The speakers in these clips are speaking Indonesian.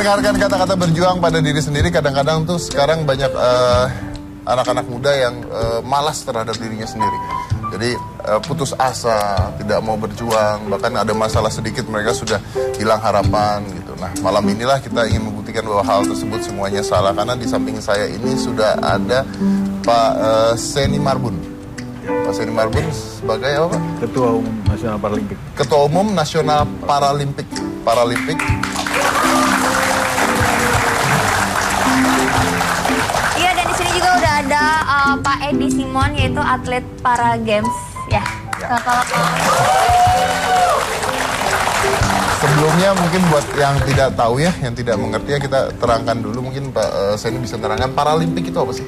mendengarkan kata-kata berjuang pada diri sendiri, kadang-kadang tuh sekarang banyak anak-anak muda yang malas terhadap dirinya sendiri. Jadi putus asa, tidak mau berjuang, bahkan ada masalah sedikit mereka sudah hilang harapan gitu. Nah, malam inilah kita ingin membuktikan bahwa hal tersebut semuanya salah, karena di samping saya ini sudah ada Pak Seni Marbun. Pak Seni Marbun sebagai apa, Pak? Ketua Umum Nasional Paralimpik. Ketua Umum Nasional Paralimpik. Iya, dan di sini juga udah ada Pak Edi Simon, yaitu atlet para games ya. Sebelumnya mungkin buat yang tidak tahu ya, yang tidak mengerti ya, kita terangkan dulu. Mungkin Pak Seni bisa terangkan Paralimpik itu apa sih?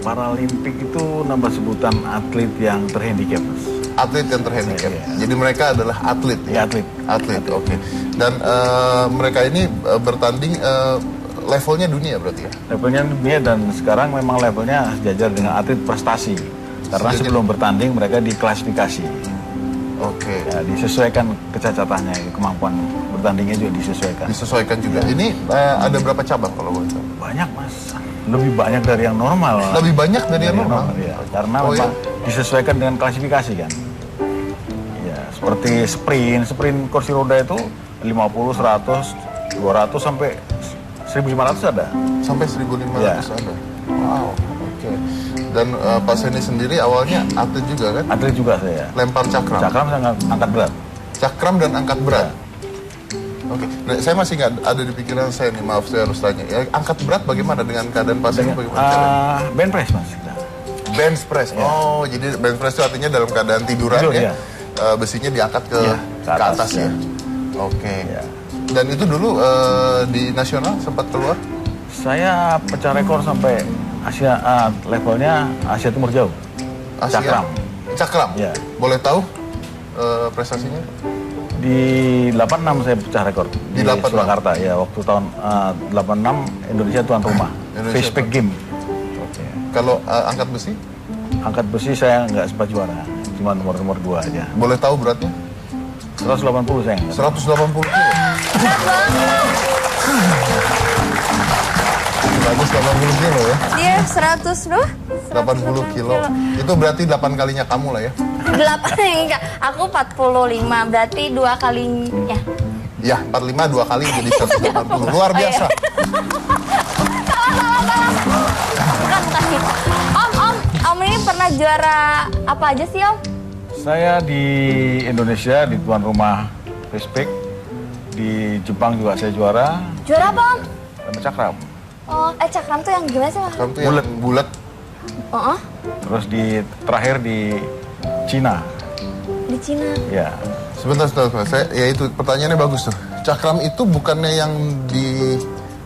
Paralimpik itu nama sebutan atlet yang terhandicap, Mas. Atlet yang terhandicap. Iya. Jadi mereka adalah atlet ya? Atlet, oke. Dan mereka ini bertanding levelnya dunia berarti ya? Levelnya dunia, dan sekarang memang levelnya sejajar dengan atlet prestasi. Karena sebelum bertanding mereka diklasifikasi. Oke. Ya, disesuaikan kecacatannya, kemampuan bertandingnya juga disesuaikan. Disesuaikan juga. Ini ada berapa cabang kalau boleh tahu? Banyak, Mas. Lebih banyak dari yang normal. Lebih banyak dari yang normal? Ya. Karena memang disesuaikan dengan klasifikasi kan. Ya, seperti sprint kursi roda itu 50, 100, 200 sampai 1.500 ada. Sampai 1.500 ya. ada. Wow, oke. Dan Pak Seni sendiri awalnya atlet juga kan? Atlet juga saya. Lempar cakram. Cakram sama angkat berat. Cakram dan angkat berat. Ya. Oke, nah, saya masih nggak ada di pikiran saya nih, maaf saya harus tanya. Ya, angkat berat bagaimana dengan keadaan Pak Seni? Bench press, Mas. Bench press. Ya. Oh, jadi bench press itu artinya dalam keadaan tiduran ya. Besinya diangkat ke atas ya. Oke. Ya. Dan itu dulu di nasional sempat keluar? Saya pecah rekor sampai Asia, levelnya Asia Timur Jauh. Asia? Cakram? Ya. Boleh tahu prestasinya? Di 86 saya pecah rekor di Surakarta ya, waktu tahun 86 Indonesia tuan rumah Fishpack Game. Oke. Kalau angkat besi? Angkat besi saya nggak sempat juara, cuma nomor 2 aja. Boleh tahu beratnya? 180 saya. 180 kilo. Berat banget. Bagus, 80 kilo ya? Iya, 100 loh. 80 kilo. Itu berarti 8 kalinya kamu lah ya? 8 enggak, aku 45, berarti 2 kalinya. Ya, 45 2 kali jadi 180. Luar biasa. Bukan. Om ini pernah juara apa aja sih, Om? Saya di Indonesia di tuan rumah Fishpack. Di Jepang juga saya juara. Juara apa, Om? Sama cakram. Oh, cakram tuh yang gimana sih, Mas? Cakram tuh yang bulat. Terus terakhir di Cina. Di Cina? Ya. Sebentar. Ya itu pertanyaannya bagus tuh. Cakram itu bukannya yang di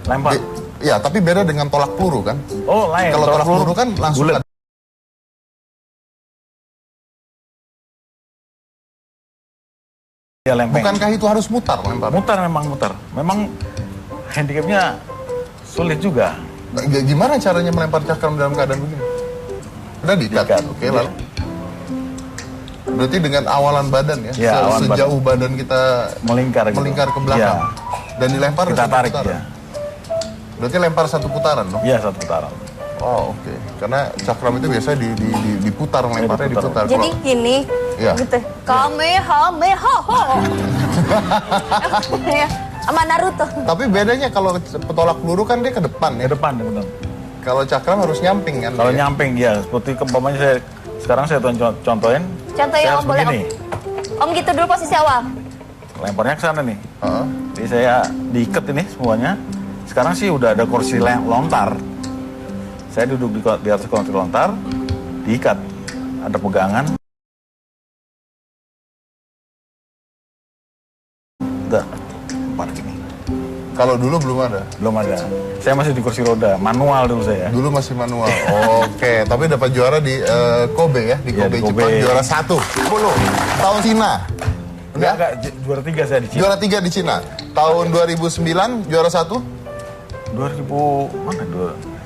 lempar? Ya, tapi beda dengan tolak peluru kan? Oh, lain. Kalau tolak peluru kan langsung bulat. Ya, bukankah itu harus mutar lempar? Mutar. Memang handicapnya sulit juga. Gimana caranya melempar cakram dalam keadaan begini? Udah diikat. Oke, lalu. Berarti dengan awalan badan ya, sejauh badan kita melingkar ke belakang. Ya. Dan dilempar kita tarik ya. Berarti lempar satu putaran dong? Iya, satu putaran. Oh, oke. Karena cakram itu biasanya diputar, lemparnya diputar. Jadi gini, gitu. Kamehameha. Sama Naruto. Tapi bedanya kalau petolak peluru kan dia ke depan ya? Ke depan, betul. Kalau cakram harus nyamping kan? Kalau nyamping ya, seperti kempamanya sekarang saya contohin. Contohnya Om boleh Om gitu dulu posisi awal. Lemparnya ke sana nih. Jadi saya diikat ini semuanya. Sekarang sih udah ada kursi lontar. Saya duduk di atas kursi lontar, diikat. Ada pegangan. Udah, lempar gini. Kalau dulu belum ada? Belum ada. Saya masih di kursi roda, manual dulu saya. Dulu masih manual. Oke, tapi dapat juara di Kobe ya, di Kobe Jepang juara 1. 10 tahun Cina. Enggak, juara 3 saya di Cina. Juara 3 di Cina. Tahun 2009 juara 1?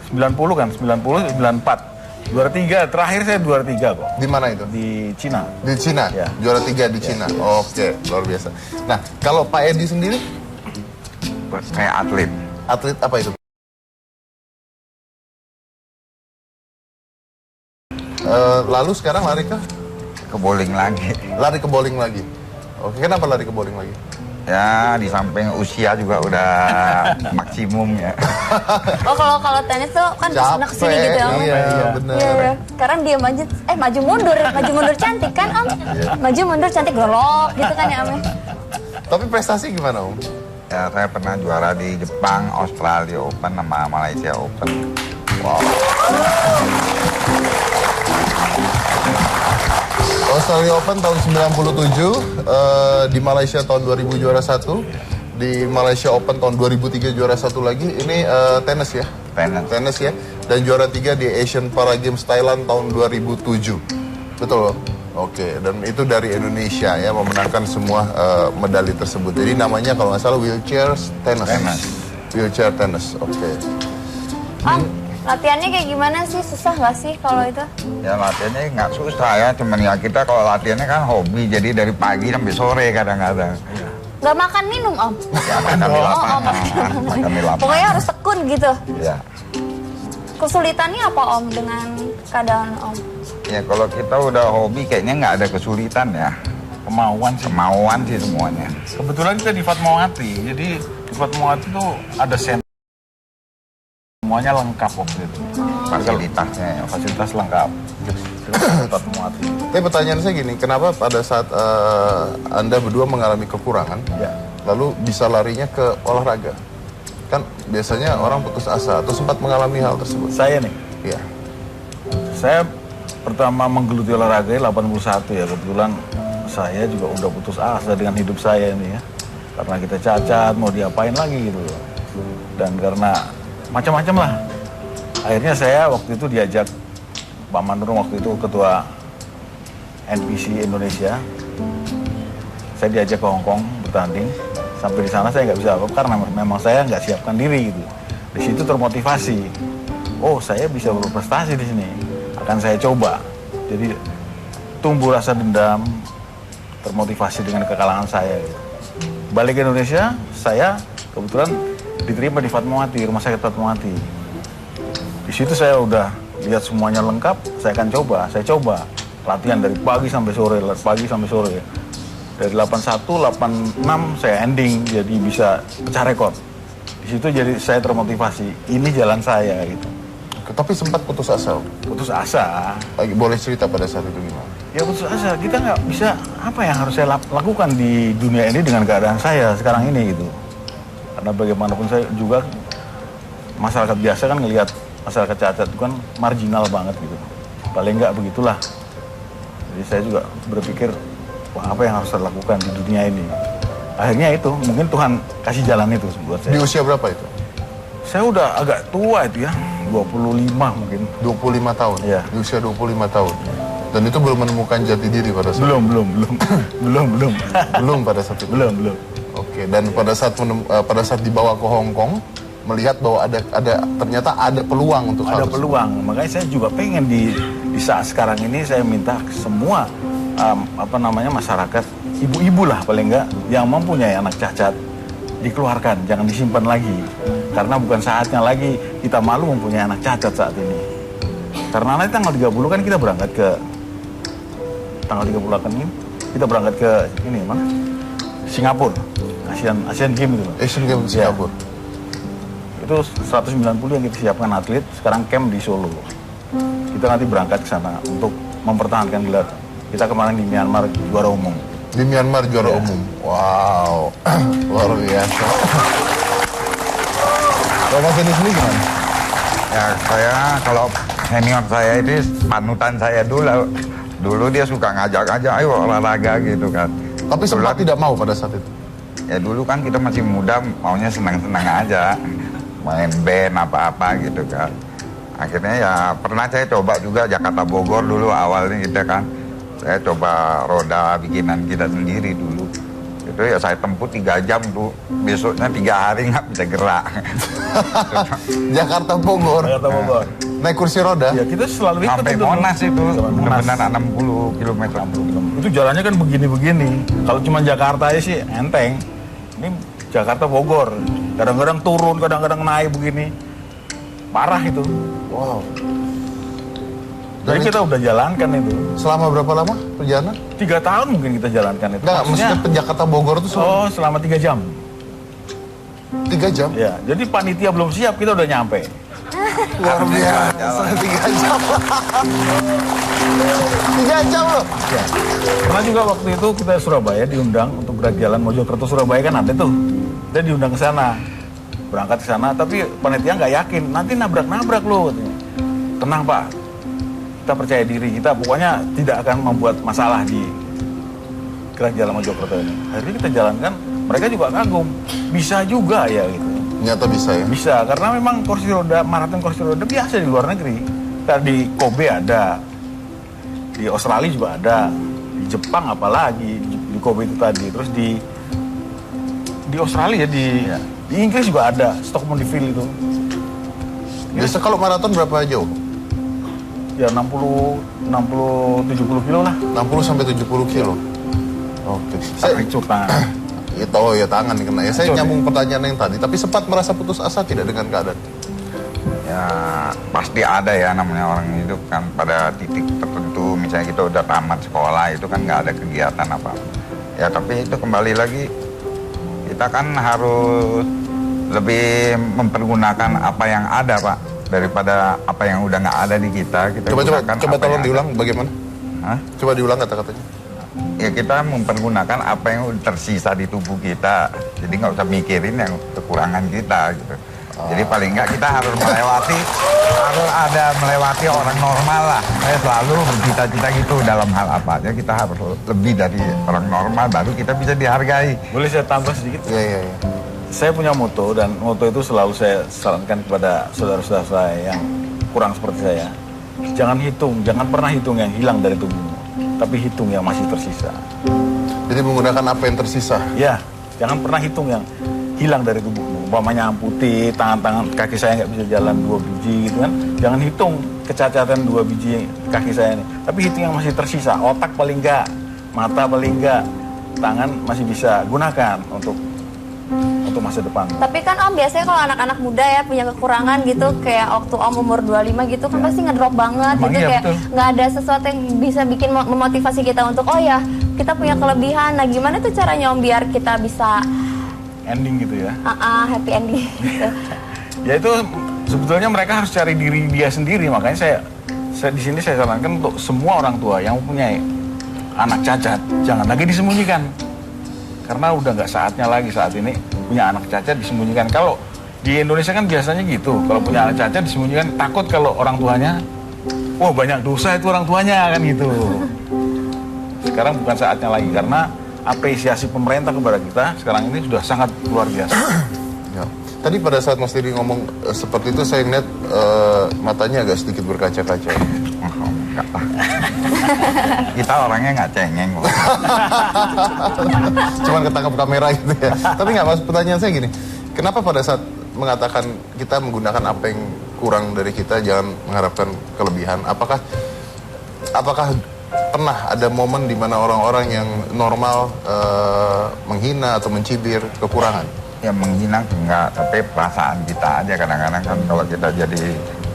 90 kan, 90, 94. Juara 3, terakhir saya juara 3 kok. Di mana itu? Di Cina. Di Cina? Ya. Juara 3 di Cina. Oke, luar biasa. Nah, kalau Pak Edi sendiri? Kayak atlet. Atlet apa itu? Lalu sekarang lari Ke bowling lagi. lari ke bowling lagi. Oke, kenapa lari ke bowling lagi? Ya di samping usia juga udah maksimum ya. Oh kalau tenis tuh kan kesana kesini gitu ya Om. Iya, benar. Iya, iya. Sekarang dia maju mundur cantik kan Om? Maju mundur cantik golok gitu kan ya Om? Tapi prestasi gimana Om? Ya saya pernah juara di Jepang, Australia Open sama Malaysia Open. Wow. Australia Open tahun 97, di Malaysia tahun 2000 juara 1, di Malaysia Open tahun 2003 juara 1 lagi. Ini tenis ya? Tenis ya. Dan juara 3 di Asian Para Games Thailand tahun 2007. Betul loh? Oke, dan itu dari Indonesia ya, memenangkan semua medali tersebut. Jadi namanya kalau nggak salah wheelchair tennis. Wheelchair tennis, oke. Om, latihannya kayak gimana sih? Susah nggak sih kalau itu? Ya latihannya nggak susah ya, cuman ya kita kalau latihannya kan hobi, jadi dari pagi sampai sore kadang-kadang. Nggak makan minum Om? Ya makan di lapangan, makan di lapangan. Pokoknya harus tekun gitu. Ya. Kesulitannya apa Om dengan keadaan Om? Ya kalau kita udah hobi kayaknya nggak ada kesulitan ya. Kemauan sih semuanya. Kebetulan kita di Fatmawati, jadi di Fatmawati tuh ada center. Semuanya lengkap waktu itu. Fasilitasnya ya. Fasilitas lengkap. Fatmawati. Tapi pertanyaan saya gini, kenapa pada saat Anda berdua mengalami kekurangan, Ya. lalu bisa larinya ke olahraga? Kan biasanya orang putus asa atau sempat mengalami hal tersebut. Saya nih, Iya. saya pertama menggeluti olahraga 81 ya. Kebetulan saya juga udah putus asa dengan hidup saya ini ya. Karena kita cacat, mau diapain lagi gitu. Dan karena macam-macam lah. Akhirnya saya waktu itu diajak Pak Manurung, waktu itu ketua NPC Indonesia. Saya diajak ke Hong Kong bertanding. Sampai di sana saya nggak bisa apa karena memang saya nggak siapkan diri gitu. Di situ termotivasi. Oh, saya bisa berprestasi di sini. Akan saya coba. Jadi tumbuh rasa dendam, termotivasi dengan kekalahan saya. Gitu. Balik ke Indonesia, saya kebetulan diterima di Fatmawati, rumah sakit Fatmawati. Di situ saya udah lihat semuanya lengkap, saya akan coba. Saya coba latihan dari pagi sampai sore, Dari 81, 86 saya ending, jadi bisa pecah rekor. Di situ jadi saya termotivasi, ini jalan saya gitu. Tapi sempat putus asa. Putus asa. Boleh cerita pada saat itu gimana? Ya putus asa, kita nggak bisa, apa yang harus saya lakukan di dunia ini dengan keadaan saya sekarang ini gitu. Karena bagaimanapun saya juga, masyarakat biasa kan ngelihat masyarakat cacat itu kan marginal banget gitu. Paling nggak begitulah. Jadi saya juga berpikir, wah apa yang harus saya lakukan di dunia ini. Akhirnya itu, mungkin Tuhan kasih jalan itu buat saya. Di usia berapa itu? Saya udah agak tua itu ya, 25 mungkin. 25 tahun? Iya. Di usia 25 tahun? Dan itu belum menemukan jati diri pada saat Belum. Belum pada saat itu? Belum. Oke, dan pada saat dibawa ke Hong Kong, melihat bahwa ternyata ada peluang untuk hal Ada tersebut. peluang, makanya saya juga pengen di saat sekarang ini saya minta semua masyarakat, ibu-ibu lah paling enggak, yang mempunyai anak cacat, dikeluarkan, jangan disimpan lagi. Karena bukan saatnya lagi kita malu mempunyai anak cacat saat ini. Karena nanti tanggal 30 kan kita berangkat ke mana? Singapura. Asian Games itu. Asian Games Ya. Singapura. Itu 190 yang kita siapkan atlet, sekarang camp di Solo. Kita nanti berangkat ke sana untuk mempertahankan gelar. Kita kemarin di Myanmar juara umum. Di Myanmar juara Ya. umum. Wow, luar biasa. Kalau Mas Denny sendiri gimana? Ya saya kalau senior saya ini panutan saya dulu. Dulu dia suka ngajak-ngajak ayo olahraga gitu kan. Tapi sempat tidak mau pada saat itu. Ya dulu kan kita masih muda, maunya senang-senang aja. Main band apa-apa gitu kan. Akhirnya ya pernah saya coba juga Jakarta Bogor dulu awalnya kita kan. Saya coba roda bikinan kita sendiri dulu. Itu ya saya tempuh 3 jam tuh. Besoknya 3 hari nggak bisa gerak. Jakarta Bogor. Jakarta Bogor. Naik kursi roda. Ya kita selalu ikut Sampai itu. Monas itu, Monas. benar-benar 60 km. Itu jalannya kan begini-begini. Kalau cuma Jakarta aja sih enteng. Ini Jakarta Bogor. Kadang-kadang turun, kadang-kadang naik begini. Parah itu. Wow. Jadi kita udah jalankan itu. Selama berapa lama perjalanan? 3 tahun mungkin kita jalankan itu. Enggak, maksudnya Jakarta Bogor itu selama 3 jam. 3 jam? Ya, jadi panitia belum siap, kita udah nyampe. Luar biasa, 3 jam. 3 jam loh. Ya. Pernah juga waktu itu kita Surabaya diundang untuk gerak jalan Mojokerto Surabaya kan ada tuh. Kita diundang ke sana. Berangkat ke sana, tapi panitia nggak yakin. Nanti nabrak-nabrak loh. Tenang Pak, kita percaya diri, kita pokoknya tidak akan membuat masalah di gerak jalan Mojokerto ini. Akhirnya kita jalankan, mereka juga kagum. Bisa juga ya gitu. Ternyata bisa ya? Bisa, karena memang kursi roda, maraton kursi roda biasa di luar negeri. Di Kobe ada, di Australia juga ada, di Jepang apalagi, di Kobe itu tadi. Terus di Australia, di Inggris juga ada, Stockton-on-Trent itu. Biasa kalau maraton berapa jauh? Ya 60-70 kilo lah. 60 sampai 70 kilo. Oke. Saya tangan. Ya tahu ya tangan kena ya. Saya nyambung pertanyaan yang tadi, tapi sempat merasa putus asa tidak dengan keadaan? Ya pasti ada ya, namanya orang hidup kan pada titik tertentu. Misalnya kita udah tamat sekolah itu kan nggak ada kegiatan apa. Ya tapi itu kembali lagi, kita kan harus lebih mempergunakan apa yang ada Pak, daripada apa yang udah nggak ada di kita. Coba tolong diulang bagaimana? Hah? Coba diulang kata-katanya. Ya kita mempergunakan apa yang tersisa di tubuh kita. Jadi nggak usah mikirin yang kekurangan kita gitu. Jadi paling nggak kita harus melewati orang normal lah. Saya selalu bercita-cita gitu dalam hal apa aja kita harus lebih dari orang normal, baru kita bisa dihargai. Boleh saya tambah sedikit? Iya. Saya punya moto, dan moto itu selalu saya sarankan kepada saudara-saudara saya yang kurang seperti saya. Jangan pernah hitung yang hilang dari tubuhmu, tapi hitung yang masih tersisa. Jadi menggunakan apa yang tersisa? Ya, jangan pernah hitung yang hilang dari tubuhmu. Umpamanya amputi, tangan-tangan kaki saya nggak bisa jalan 2 biji gitu kan. Jangan hitung kecacatan 2 biji kaki saya ini, tapi hitung yang masih tersisa. Otak paling nggak, mata paling nggak, tangan masih bisa gunakan untuk masa depan. Tapi kan Om biasanya kalau anak-anak muda ya punya kekurangan gitu, kayak waktu Om umur 25 gitu kan pasti ngedrop banget Emang gitu, iya, kayak betul. nggak ada sesuatu yang bisa bikin memotivasi kita untuk oh ya kita punya kelebihan. Nah gimana tuh caranya Om biar kita bisa Ending gitu ya. happy ending gitu. Ya itu sebetulnya mereka harus cari diri dia sendiri. Makanya saya di sini saya sarankan untuk semua orang tua yang mempunyai anak cacat, jangan lagi disembunyikan. Karena udah nggak saatnya lagi saat ini punya anak cacat disembunyikan. Kalau di Indonesia kan biasanya gitu, kalau punya anak cacat disembunyikan, takut kalau orang tuanya, wah banyak dosa itu orang tuanya kan gitu. Sekarang bukan saatnya lagi, karena apresiasi pemerintah kepada kita sekarang ini sudah sangat luar biasa. Ya. Tadi pada saat Mas Diri ngomong seperti itu, saya ngeliat matanya agak sedikit berkaca-kaca. Oh, enggak lah. Kita orangnya nggak cengeng kok. Cuman ketangkap kamera gitu ya. Tapi nggak, Mas, pertanyaan saya gini. Kenapa pada saat mengatakan kita menggunakan apa yang kurang dari kita, jangan mengharapkan kelebihan? Apakah pernah ada momen di mana orang-orang yang normal menghina atau mencibir kekurangan? Ya menghina enggak, tapi perasaan kita aja kadang-kadang kan kalau kita jadi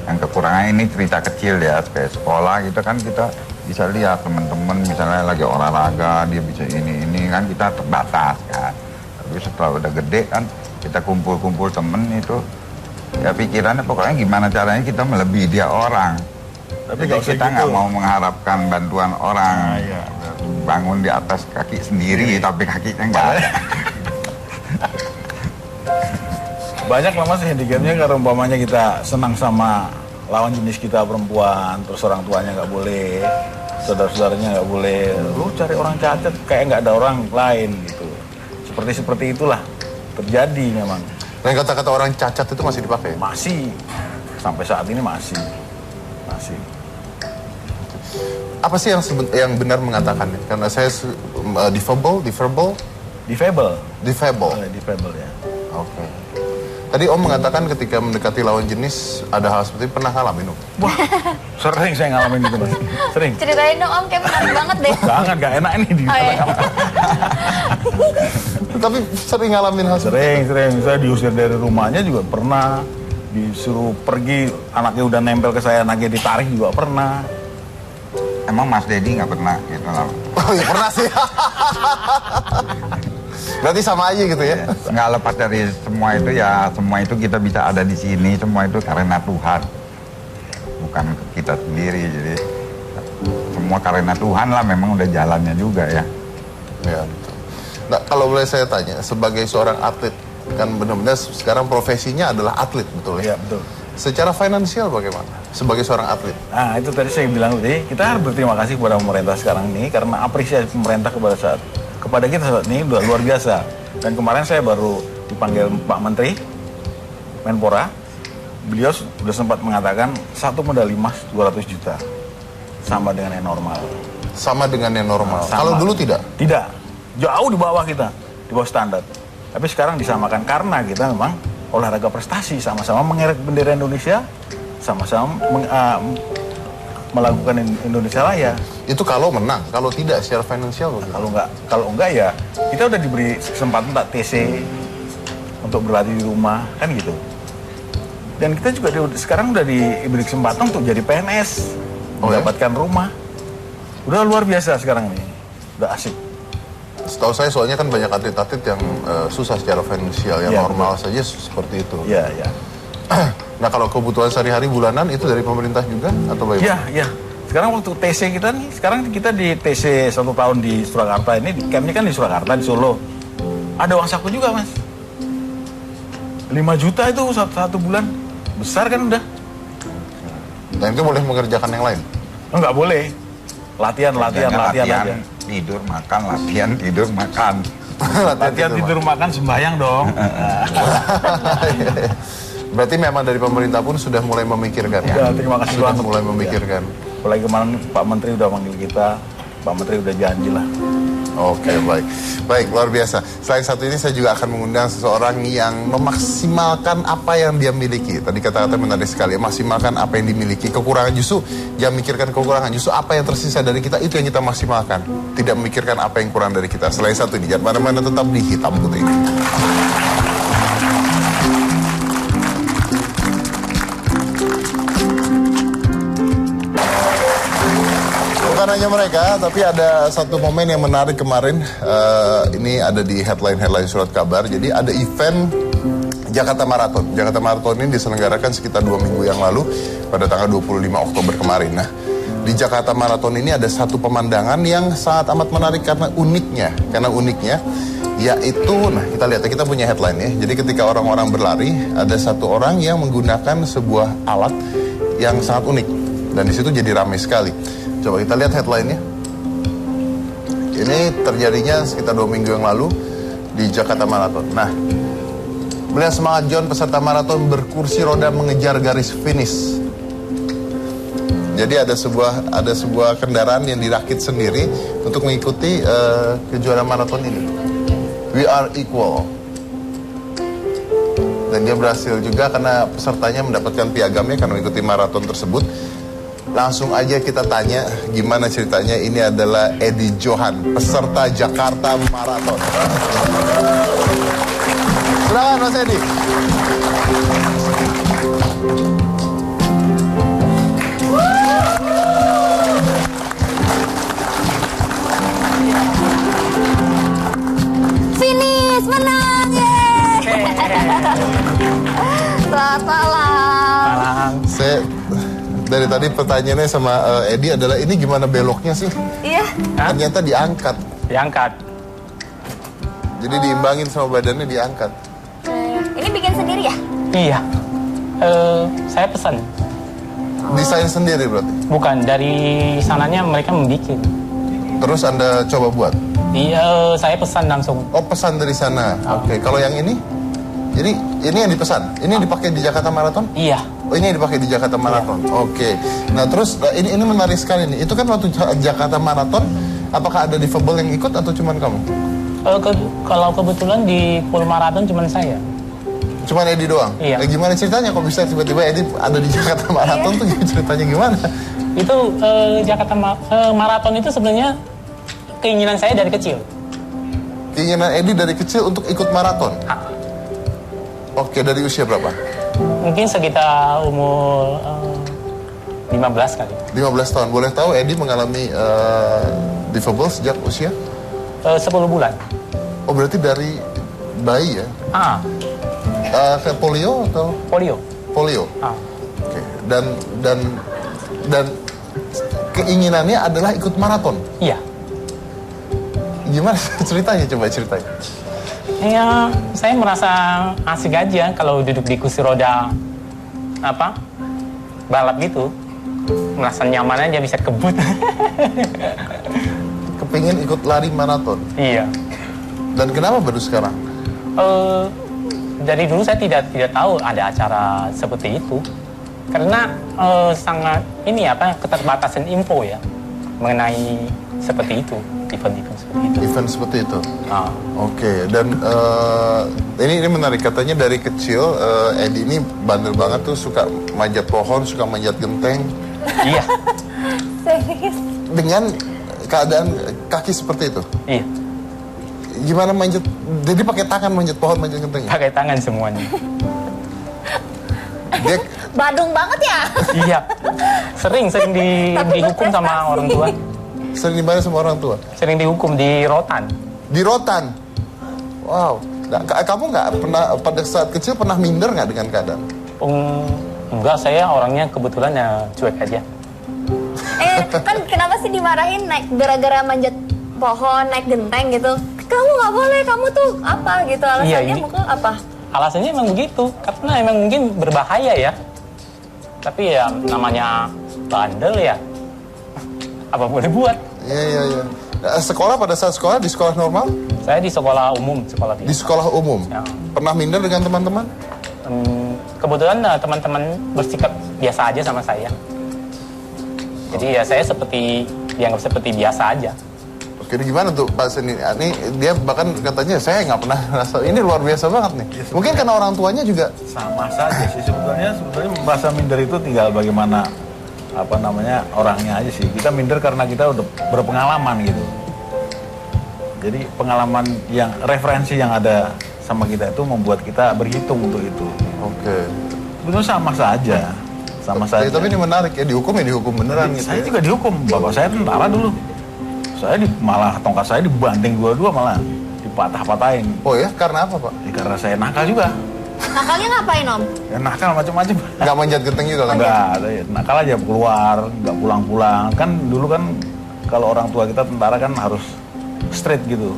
yang kekurangan. Ini cerita kecil ya, kayak sekolah gitu kan, kita bisa lihat teman-teman misalnya lagi olahraga, dia bisa ini kan, kita terbatas kan. Tapi setelah udah gede kan, kita kumpul-kumpul temen itu, ya pikirannya pokoknya gimana caranya kita melebihi dia orang. Tapi Jadi kita nggak mau mengharapkan bantuan orang. iya. Bangun di atas kaki sendiri, tapi kakinya nggak ada. Banyak lah Mas handicapnya, kalau umpamanya kita senang sama lawan jenis kita perempuan, terus orang tuanya nggak boleh, saudara-saudaranya nggak boleh, lu cari orang cacat kayak nggak ada orang lain gitu. Seperti itulah terjadi memang. Dan kata-kata orang cacat itu masih dipakai? Masih, sampai saat ini masih. Apa sih yang benar mengatakannya? Karena saya difabel ya. Oke. Tadi Om mengatakan ketika mendekati lawan jenis ada hal seperti itu, pernah ngalamin Om? Wah, sering saya ngalamin gitu Mas. Sering. Ceritain dong Om, kayak menarik banget deh. Jangan, gak enak ini di Oh, iya. Tapi sering ngalamin hal Sering. Saya diusir dari rumahnya juga pernah. Disuruh pergi, anaknya udah nempel ke saya, anaknya ditarik juga pernah. Emang Mas Dedi nggak pernah gitu lah. Oh ya pernah sih. Berarti sama aja gitu ya? Nggak lepas dari semua itu ya, semua itu kita bisa ada di sini, semua itu karena Tuhan. Bukan kita sendiri, jadi semua karena Tuhan lah, memang udah jalannya juga ya. Ya, betul. Nah, kalau boleh saya tanya, sebagai seorang atlet, kan benar-benar sekarang profesinya adalah atlet, betul ya? Iya, betul. Secara finansial bagaimana? Sebagai seorang atlet? Nah, itu tadi saya bilang tadi, kita harus berterima kasih kepada pemerintah sekarang ini karena apresiasi pemerintah kepada kita saat ini udah luar biasa. Dan kemarin saya baru dipanggil Pak Menteri Menpora, beliau sudah sempat mengatakan satu medali emas 200 juta sama dengan yang normal. Sama dengan yang normal. Sama. Kalau dulu tidak? Tidak, jauh di bawah kita, di bawah standar. Tapi sekarang disamakan karena kita memang olahraga prestasi, sama-sama mengerek bendera Indonesia, sama-sama melakukan Indonesia Raya. Itu kalau menang, kalau tidak secara finansial bagaimana? Kalau enggak ya kita udah diberi kesempatan tak TC untuk berlatih di rumah kan gitu. Dan kita juga sekarang udah diberi kesempatan untuk jadi PNS, mendapatkan rumah. Udah luar biasa sekarang ini, udah asik. Setahu saya soalnya kan banyak atlet-atlet yang susah secara finansial, yang Ya, normal betul. saja seperti itu. Iya. Nah kalau kebutuhan sehari-hari bulanan itu dari pemerintah juga atau bagaimana? Iya. Sekarang waktu TC kita nih, sekarang kita di TC 1 tahun di Surakarta ini, campnya kan di Surakarta, di Solo. Ada uang saku juga, Mas. 5 juta itu satu bulan. Besar kan udah. Dan itu boleh mengerjakan yang lain? Enggak boleh. Latihan. Tidur, makan, latihan, tidur, makan. Latihan, tidur, makan, sembahyang dong. Berarti memang dari pemerintah pun sudah mulai memikirkan Ya, terima kasih sudah banget. mulai memikirkan. Apalagi kemarin Pak Menteri udah manggil kita, Pak Menteri udah janji lah. Oke, baik, luar biasa. Selain satu ini saya juga akan mengundang seseorang yang memaksimalkan apa yang dia miliki. Tadi kata-kata menarik sekali, maksimalkan apa yang dimiliki. Kekurangan justru jangan mikirkan kekurangan, justru apa yang tersisa dari kita itu yang kita maksimalkan. Tidak memikirkan apa yang kurang dari kita. Selain satu ini, jangan mana-mana, tetap di Hitam Putih. Bukan hanya mereka, tapi ada satu momen yang menarik kemarin. Ini ada di headline surat kabar. Jadi ada event Jakarta Marathon. Jakarta Marathon ini diselenggarakan sekitar 2 minggu yang lalu pada tanggal 25 Oktober kemarin. Nah, di Jakarta Marathon ini ada satu pemandangan yang sangat amat menarik karena uniknya yaitu, nah kita lihat, kita punya headline ya. Jadi ketika orang-orang berlari, ada satu orang yang menggunakan sebuah alat yang sangat unik dan di situ jadi ramai sekali. Coba kita lihat headline-nya. Ini terjadinya sekitar 2 minggu yang lalu di Jakarta Marathon. Nah, melihat semangat John, peserta maraton berkursi roda mengejar garis finish. Jadi ada sebuah kendaraan yang dirakit sendiri untuk mengikuti kejuaraan maraton ini. We are equal. Dan dia berhasil juga karena pesertanya mendapatkan piagamnya karena mengikuti maraton tersebut. Langsung aja kita tanya gimana ceritanya. Ini adalah Edi Johan, peserta Jakarta Marathon. Silakan Mas Edi. Finish, menang, yeay. Selamat malam. Saya dari tadi pertanyaannya sama Edi adalah ini gimana beloknya sih? Iya. Ternyata diangkat. Diangkat. Jadi diimbangin sama badannya, diangkat. Ini bikin sendiri ya? Iya. Saya pesan. Desain sendiri berarti. Bukan, dari sananya mereka membuat. Terus Anda coba buat? Iya, saya pesan langsung. Oh, pesan dari sana. Oke. Kalau yang ini? Jadi ini yang dipesan. Ini yang dipakai di Jakarta Marathon? Iya. Oh, ini yang dipakai di Jakarta Marathon. Oke. Nah, terus ini menarik sekali nih. Itu kan waktu Jakarta Marathon, apakah ada difabel yang ikut atau cuman kamu? Kalau kebetulan di full maraton cuma saya. Cuman Edi doang? Iya. Gimana ceritanya kok bisa tiba-tiba Edi ada di Jakarta Marathon tuh ceritanya gimana? Itu Jakarta Maraton itu sebenarnya keinginan saya dari kecil. Keinginan Edi dari kecil untuk ikut maraton. Oke, dari usia berapa? Mungkin sekitar umur 15 kali. 15 tahun. Boleh tahu Edi mengalami difabel sejak usia? 10 bulan. Oh, berarti dari bayi ya? Kayak polio atau? Polio. Polio. Oke. Dan keinginannya adalah ikut maraton. Iya. Gimana ceritanya? Coba ceritain. Ya, saya merasa asik aja kalau duduk di kursi roda balap gitu. Merasa nyaman aja, bisa kebut. Kepingin ikut lari maraton. Iya. Dan kenapa baru sekarang? Dari dulu saya tidak tahu ada acara seperti itu. Karena sangat keterbatasan info ya mengenai seperti itu, event-event seperti itu. Event seperti itu. Oke. Dan ini menarik, katanya dari kecil Edi ini bandel banget tuh, suka manjat pohon, suka manjat genteng. Iya. Serius? Dengan keadaan kaki seperti itu. Iya. Gimana manjat? Jadi pakai tangan manjat pohon, manjat genteng. Pakai tangan semuanya. Dia Badung banget ya? Iya. Sering Tapi dihukum sama berprestasi. orang tua. sering dibayar sama orang tua. Sering dihukum di rotan. Di rotan. Wow. Nah, kamu nggak pernah pada saat kecil pernah minder nggak dengan keadaan? Enggak, saya orangnya kebetulan ya cuek aja. Kan kenapa sih dimarahin gara-gara manjat pohon, naik genteng gitu? Kamu nggak boleh, kamu tuh apa gitu alasannya? Iya, Mungkin apa? Alasannya emang begitu, karena emang mungkin berbahaya ya. Tapi ya namanya bandel ya, apa boleh buat. Iya. Nah, sekolah pada saat sekolah di sekolah normal? Saya di sekolah umum, sekolah Di biasa. sekolah umum. Ya. Pernah minder dengan teman-teman? Kebetulan teman-teman bersikap biasa aja sama saya. Jadi ya saya dianggap seperti biasa aja. Oke, ini gimana tuh Pak Seni? Ini dia bahkan katanya saya nggak pernah merasa ini luar biasa banget nih. Mungkin karena orang tuanya juga Sama saja sih sebetulnya merasa minder itu tinggal bagaimana orangnya aja sih. Kita minder karena kita udah berpengalaman gitu. Jadi pengalaman yang referensi yang ada sama kita itu membuat kita berhitung untuk itu. Oke. Sebetulnya sama saja. Sama saja. Tapi ini menarik ya, dihukum beneran gitu. Saya ya. juga dihukum. Bapak saya tentara dulu. Malah tongkat saya dibanting dua-dua, malah dipatah-patahin. Oh ya, karena apa Pak? Ya, karena saya nakal juga. Nakalnya ngapain Om? Ya, nakal macam-macam. Nggak manjat genteng juga kan? Enggak, nakal aja keluar, nggak pulang-pulang. Kan dulu kan kalau orang tua kita tentara kan harus straight gitu.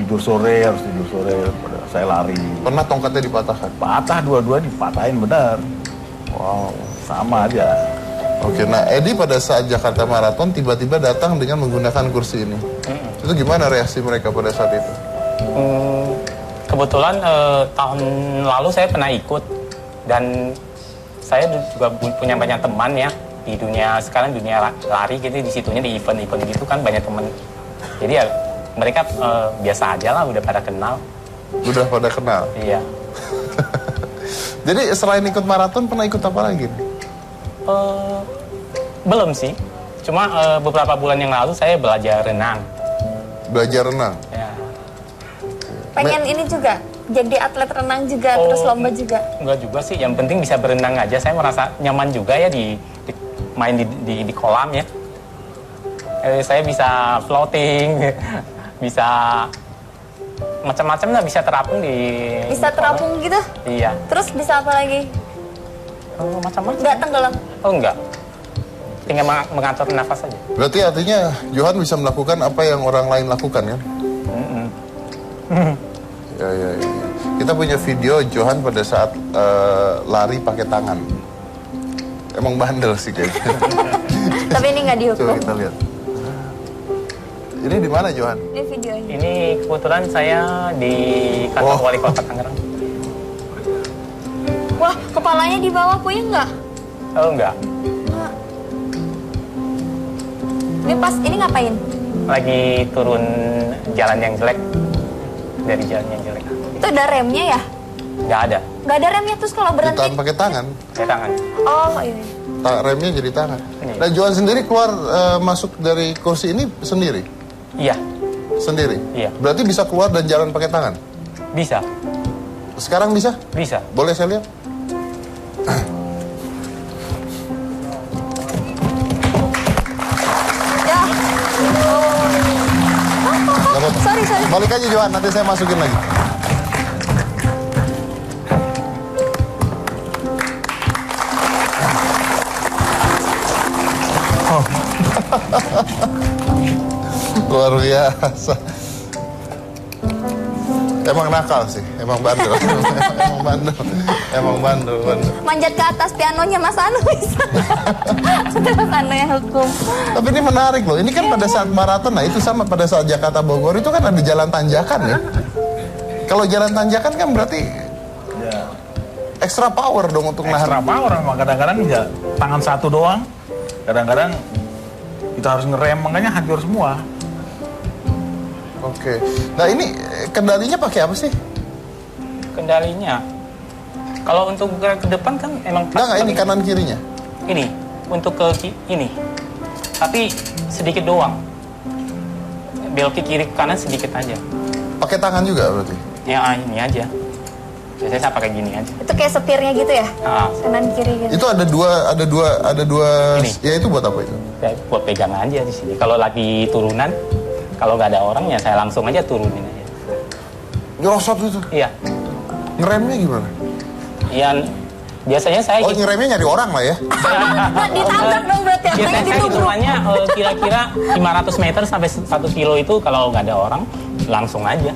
Tidur sore, saya lari. Pernah tongkatnya dipatahkan? Patah dua-dua dipatahin benar. Wow. Sama aja. Oke, nah Edi pada saat Jakarta Marathon tiba-tiba datang dengan menggunakan kursi ini. Itu gimana reaksi mereka pada saat itu? Kebetulan tahun lalu saya pernah ikut dan saya juga punya banyak teman ya di dunia sekarang, dunia lari gitu, di situnya di event-event gitu kan banyak teman. Jadi ya mereka biasa aja lah, udah pada kenal. Udah pada kenal? Iya. Jadi selain ikut maraton pernah ikut apa lagi? Belum sih. Cuma beberapa bulan yang lalu saya belajar renang. Belajar renang? Ya. Pengen ini juga, jadi atlet renang juga, Oh, terus lomba juga. Enggak juga sih, yang penting bisa berenang aja. Saya merasa nyaman juga ya main di kolam ya. Saya bisa floating, bisa macam-macam lah, bisa terapung di Bisa terapung gitu? Iya. Terus bisa apa lagi? Macam-macam. Nggak tenggelam? Oh enggak. Tinggal mengatur nafas saja. Berarti artinya Johan bisa melakukan apa yang orang lain lakukan kan? Ya. Kita punya video Johan pada saat lari pakai tangan. Emang bandel sih kayaknya. Tapi ini nggak dihukum. Coba kita lihat. Ini di mana Johan? Ini videonya. Ini kebetulan saya di kantor wali kota Tangerang. Wah, kepalanya di bawah, puyeng nggak? Oh enggak. Ini pas, ini ngapain? Lagi turun jalan yang jelek. Dari jalan yang jelek. Itu ada remnya ya? Nggak ada. Nggak ada remnya, terus kalau berhenti? Ditahan pakai tangan. Saya tangan. Oh, iya. Remnya jadi tangan. Ini. Nah Johan sendiri keluar masuk dari kursi ini sendiri? Iya. Sendiri? Iya. Berarti bisa keluar dan jalan pakai tangan? Bisa, Sekarang bisa? bisa. Boleh saya lihat? Ya. Nggak apa-apa. Sorry. Balik aja Johan, nanti saya masukin lagi. Oh. Luar biasa. Emang nakal sih, emang bandel. emang bandel. Manjat ke atas pianonya Mas Anu bisa. Mas Anu yang hukum. Tapi ini menarik loh, ini kan pada saat maraton, nah itu sama pada saat Jakarta Bogor itu kan ada jalan tanjakan ya. Kalau jalan tanjakan kan berarti Ya. extra power dong untuk Extra nahan. power memang kadang-kadang ya tangan satu doang. Kadang-kadang kita harus ngerem, makanya hancur semua. Oke. Nah ini kendalinya pakai apa sih? Kendalinya, kalau untuk gerak ke depan kan emang Enggak, ini kanan kirinya. ini untuk ini, tapi sedikit doang. Belok ke kiri ke kanan sedikit aja. Pakai tangan juga berarti. Ya ini aja. Biasanya saya pakai gini aja. Itu kayak setirnya gitu ya? Ah, Kanan kiri gitu. Itu ada dua. Ini. Ya itu buat apa itu? saya buat pegang aja di sini. Kalau lagi turunan, kalau nggak ada orang ya saya langsung aja turunin aja. Nyerosot itu. Iya. Ngeremnya gimana? Iya. Biasanya saya Oh ngeremnya nyari orang lah ya. Ditabrak dong berarti. biasanya Apanya saya ditubruk. hitungannya kira-kira 500 meter sampai 1 kilo itu kalau nggak ada orang langsung aja.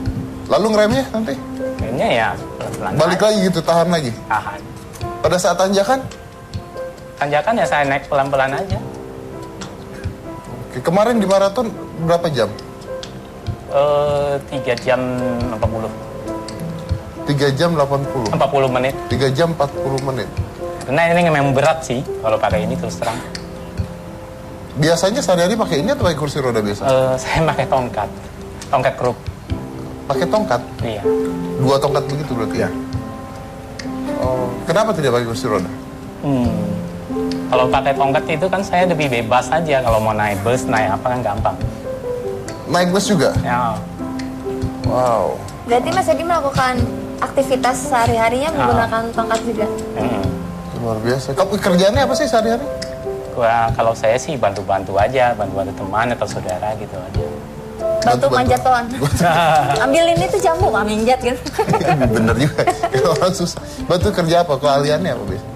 Lalu ngeremnya nanti Kayaknya ya pelan-pelan balik aja. lagi gitu, tahan lagi. Tahan. Pada saat tanjakan, Tanjakan ya saya naik pelan-pelan aja. oke, kemarin di maraton berapa jam? 3 jam 40. 3 jam 80. 40 menit. 3 jam 40 menit. Karena ini memang berat sih kalau pakai ini terus terang. Biasanya sehari-hari pakai ini atau pakai kursi roda biasa? Saya pakai tongkat. Tongkat kruk. Pakai tongkat? Iya. 2 tongkat begitu berarti ya? Oh, kenapa tidak pakai kursi roda? Kalau pakai tongkat itu kan saya lebih bebas aja. Kalau mau naik bus, naik apa kan gampang. Naik bus juga? Ya, Wow. Berarti Mas Edi melakukan aktivitas sehari-harinya menggunakan tongkat juga. Luar biasa. Kamu kerjaannya apa sih sehari-hari? kalau saya sih bantu-bantu aja, bantu-bantu teman atau saudara gitu aja. Bantu manjat pohon. Ambilin itu jambu, Pak, manjat gitu. Bener juga. Kalau orang susah. Bantu kerja apa? Keahliannya apa biasa?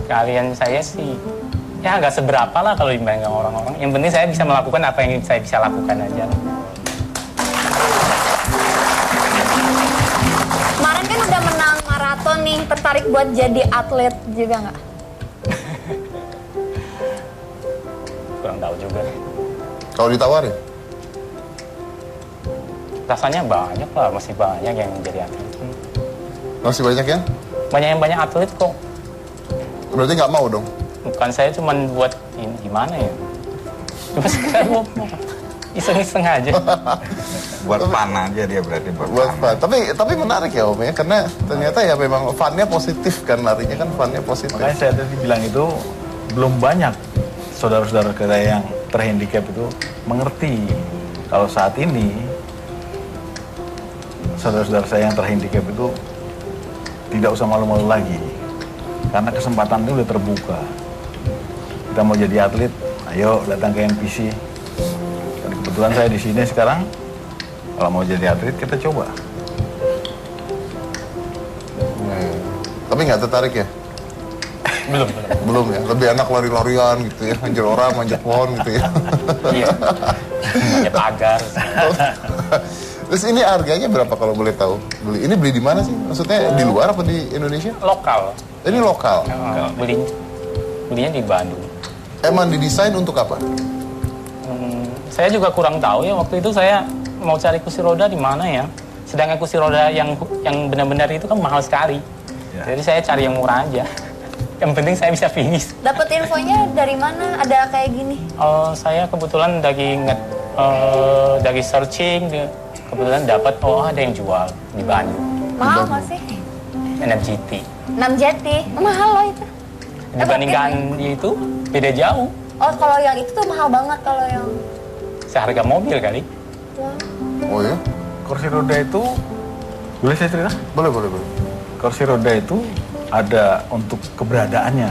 Kalian saya sih ya nggak seberapa lah kalau dibandingkan orang-orang. Yang penting saya bisa melakukan apa yang saya bisa lakukan aja. Kemarin kan udah menang maraton nih, tertarik buat jadi atlet juga nggak? Kurang tahu juga. Kalau ditawarin? Rasanya banyak lah, masih banyak yang jadi atlet. Masih banyak ya? Banyak yang banyak atlet kok. Berarti nggak mau dong? Bukan saya cuman buat ini gimana ya? Cuma sekedar mau iseng-iseng aja. Buat fun aja dia berarti buat Buat fun. fun. Tapi menarik ya Om ya, karena ternyata ya memang funnya positif kan, larinya kan funnya positif. Makanya saya tadi bilang itu belum banyak saudara-saudara kita yang terhandicap itu mengerti kalau saat ini saudara-saudara saya yang terhandicap itu tidak usah malu-malu lagi karena kesempatan itu udah terbuka. Kita mau jadi atlet, ayo datang ke NPC. Dan kebetulan saya di sini sekarang, kalau mau jadi atlet kita coba. Tapi nggak tertarik ya? Belum. Belum ya? Lebih enak lari-larian gitu ya, manjat orang, manjat pohon gitu ya. Iya. Banyak pagar. Terus ini harganya berapa kalau boleh tahu? Ini beli di mana sih? Maksudnya di luar apa di Indonesia? Lokal. Ini lokal. Belinya di Bandung. Emang didesain untuk apa? Saya juga kurang tahu ya, waktu itu saya mau cari kursi roda di mana ya. Sedangkan kursi roda yang benar-benar itu kan mahal sekali. Ya. Jadi saya cari yang murah aja. Yang penting saya bisa finish. Dapat infonya dari mana? Ada kayak gini? Saya kebetulan dari searching, kebetulan dapat ada yang jual di Bandung. Mahal nggak sih? NFGT. 6 jati. Mahal loh itu. Dibandingkan itu beda jauh. Oh, kalau yang itu tuh mahal banget kalau yang... Seharga mobil kali. Wah. Oh ya? Kursi roda itu, boleh saya cerita? Boleh, boleh, boleh. Kursi roda itu ada untuk keberadaannya.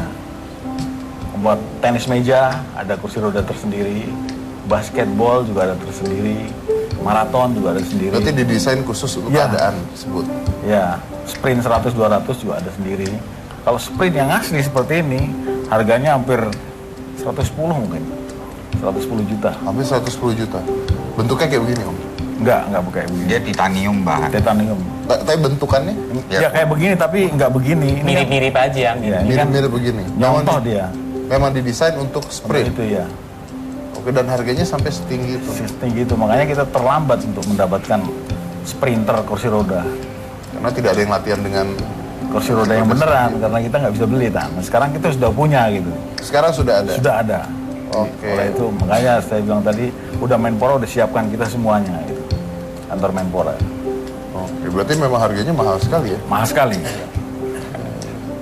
Buat tenis meja ada kursi roda tersendiri, basketball juga ada tersendiri, maraton juga ada sendiri. Berarti didesain khusus untuk Ya. keadaan tersebut. Ya, sprint 100-200 juga ada sendiri. Kalau sprint yang asli seperti ini, harganya hampir 110 mungkin. 110 juta. Hampir 110 juta. Bentuknya kayak begini, Om. Enggak pakai begini. Dia titanium bahan. Titanium. Tapi bentukannya Ya, kayak begini tapi nggak begini. Ini kan- Mirip-mirip aja. Ya, ini kan mirip-mirip begini. nyontoh dia. Memang didesain untuk Seperti sprint. itu ya. Oke, dan harganya sampai setinggi itu. Setinggi itu. Makanya kita terlambat untuk mendapatkan sprinter kursi roda. Karena tidak ada yang latihan dengan Kursi roda yang beneran, karena kita nggak bisa beli. Nah, sekarang kita sudah punya gitu. sekarang sudah ada. Sudah ada. Oke. Oleh itu, makanya saya bilang tadi, udah Menpora udah siapkan kita semuanya. Gitu. Kantor Menpora. Oke, berarti memang harganya mahal sekali ya. Mahal sekali.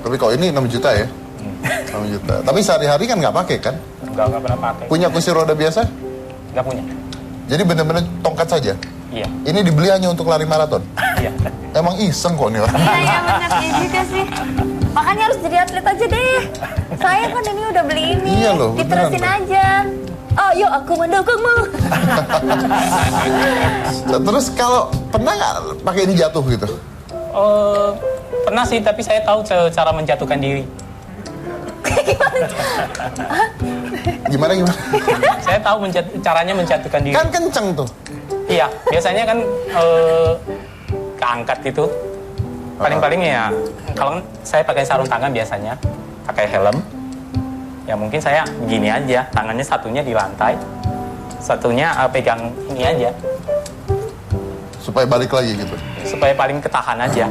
Tapi kalau ini 6 juta ya. 6 juta. Tapi sehari-hari kan nggak pakai kan? Enggak pernah pakai. Punya kursi roda biasa? Enggak punya. Jadi benar-benar tongkat saja. Iya. Ini dibeli hanya untuk lari maraton. Iya. Emang iseng kok nih orang. Iya, iya benar ya juga sih. Makanya harus jadi atlet aja deh. Saya kan ini udah beli ini. Iya loh, diterusin beneran. aja. Oh, yuk aku mendukungmu. Terus kalau pernah nggak pakai ini jatuh gitu? Pernah sih, tapi saya tahu cara menjatuhkan diri. Gimana? Saya tahu caranya menjatuhkan diri. Kan kenceng tuh. Iya, biasanya kan keangkat gitu. Paling-paling ya, kalau saya pakai sarung tangan biasanya, pakai helm. Ya mungkin saya gini aja, tangannya satunya di lantai, satunya pegang ini aja, Supaya balik lagi gitu. supaya paling ketahan aja.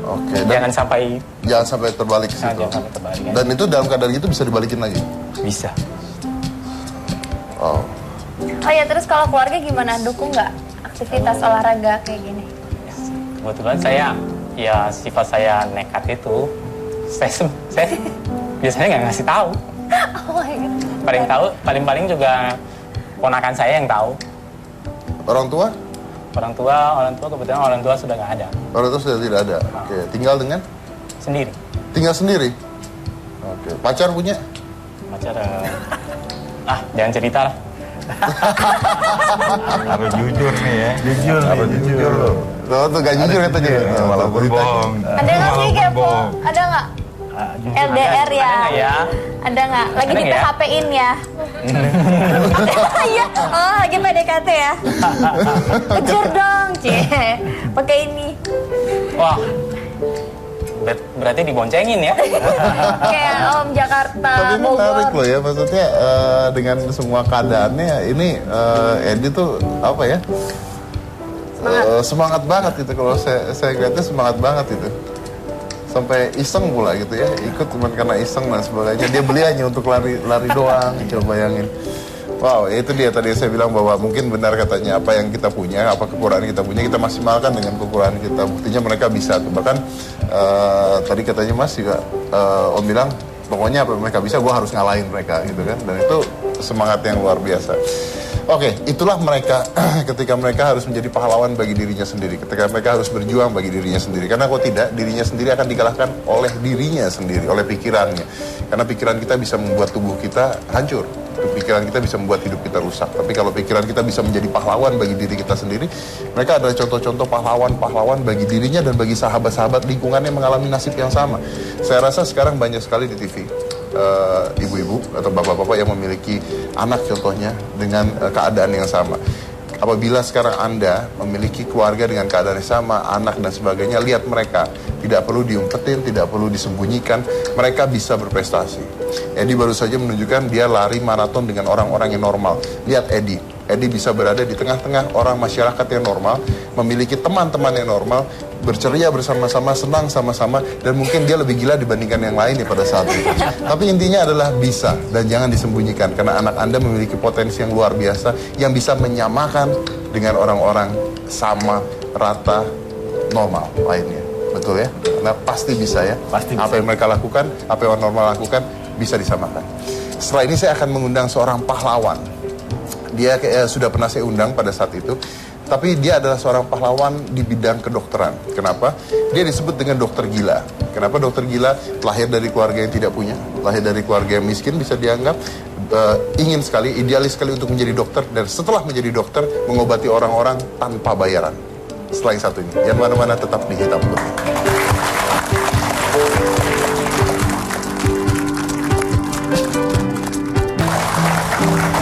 Oke, dan Jangan jangan sampai sampai terbalik ke situ. jangan sampai terbalik. Ya. Dan itu dalam keadaan gitu bisa dibalikin lagi. Bisa. Oh. Oh ya, terus kalau keluarga gimana? Dukung nggak aktivitas olahraga kayak gini? Kebetulan saya, ya sifat saya nekat itu, saya biasanya nggak ngasih tahu. Oh my God. Paling juga ponakan saya yang tahu. Orang tua? Orang tua kebetulan orang tua sudah nggak ada, Orang tua sudah tidak ada. Oke, tinggal dengan? sendiri. Tinggal sendiri? Oke, pacar punya? Pacar, jangan cerita lah. Harus jujur nih ya. Jujur nih, Harus jujur loh. Tuh gak jujur katanya. Walaupun bohong. Ada nggak sih Walaupun kepo? bohong. Ada nggak? Ah, jujur. LDR ya? Ada nggak ya? Ada nggak? Lagi Ada di nggak ya? PHP-in ya? Iya. Oh, lagi PDKT ya? Kejar dong, cie. Pakai ini. Wah, berarti diboncengin ya? Kayak Om Jakarta, Tapi menarik Bogor. loh ya, maksudnya dengan semua keadaannya ini Edi tuh apa ya? Semangat banget gitu, kalau saya lihatnya semangat banget itu. Sampai iseng pula gitu ya, ikut cuma karena iseng dan sebagainya. Dia beli hanya untuk lari doang, coba bayangin. Wow, itu dia tadi saya bilang bahwa mungkin benar katanya apa yang kita punya, apa kekurangan kita punya, kita maksimalkan dengan kekurangan kita. Buktinya mereka bisa tuh. Bahkan tadi katanya Mas juga Om bilang, pokoknya apa yang mereka bisa, gue harus ngalahin mereka gitu kan. Dan itu semangat yang luar biasa. Oke, itulah mereka ketika mereka harus menjadi pahlawan bagi dirinya sendiri. Ketika mereka harus berjuang bagi dirinya sendiri. Karena kalau tidak, dirinya sendiri akan dikalahkan oleh dirinya sendiri, oleh pikirannya. Karena pikiran kita bisa membuat tubuh kita hancur. Pikiran kita bisa membuat hidup kita rusak. Tapi kalau pikiran kita bisa menjadi pahlawan bagi diri kita sendiri, mereka adalah contoh-contoh pahlawan-pahlawan bagi dirinya dan bagi sahabat-sahabat lingkungannya yang mengalami nasib yang sama. Saya rasa sekarang banyak sekali di TV ibu-ibu atau bapak-bapak yang memiliki anak contohnya dengan keadaan yang sama. Apabila sekarang Anda memiliki keluarga dengan keadaan yang sama, anak dan sebagainya, lihat mereka. Tidak perlu diumpetin, tidak perlu disembunyikan, mereka bisa berprestasi. Edi baru saja menunjukkan dia lari maraton dengan orang-orang yang normal. Lihat Edi bisa berada di tengah-tengah orang masyarakat yang normal, memiliki teman-teman yang normal, berceria bersama-sama, senang sama-sama, dan mungkin dia lebih gila dibandingkan yang lain pada saat itu. Tapi intinya adalah bisa, dan jangan disembunyikan, karena anak Anda memiliki potensi yang luar biasa, yang bisa menyamakan dengan orang-orang sama, rata, normal lainnya. Betul ya? Karena pasti bisa ya. Pasti bisa. Apa yang mereka lakukan, apa yang orang normal lakukan, bisa disamakan. Setelah ini saya akan mengundang seorang pahlawan Dia sudah pernah saya undang pada saat itu. Tapi dia adalah seorang pahlawan di bidang kedokteran. Kenapa? Dia disebut dengan dokter gila. Kenapa dokter gila? Lahir dari keluarga yang tidak punya, lahir dari keluarga yang miskin bisa dianggap, ingin sekali, idealis sekali untuk menjadi dokter, dan setelah menjadi dokter mengobati orang-orang tanpa bayaran. Setelah yang satu ini, yang mana-mana tetap di Hitam Putih.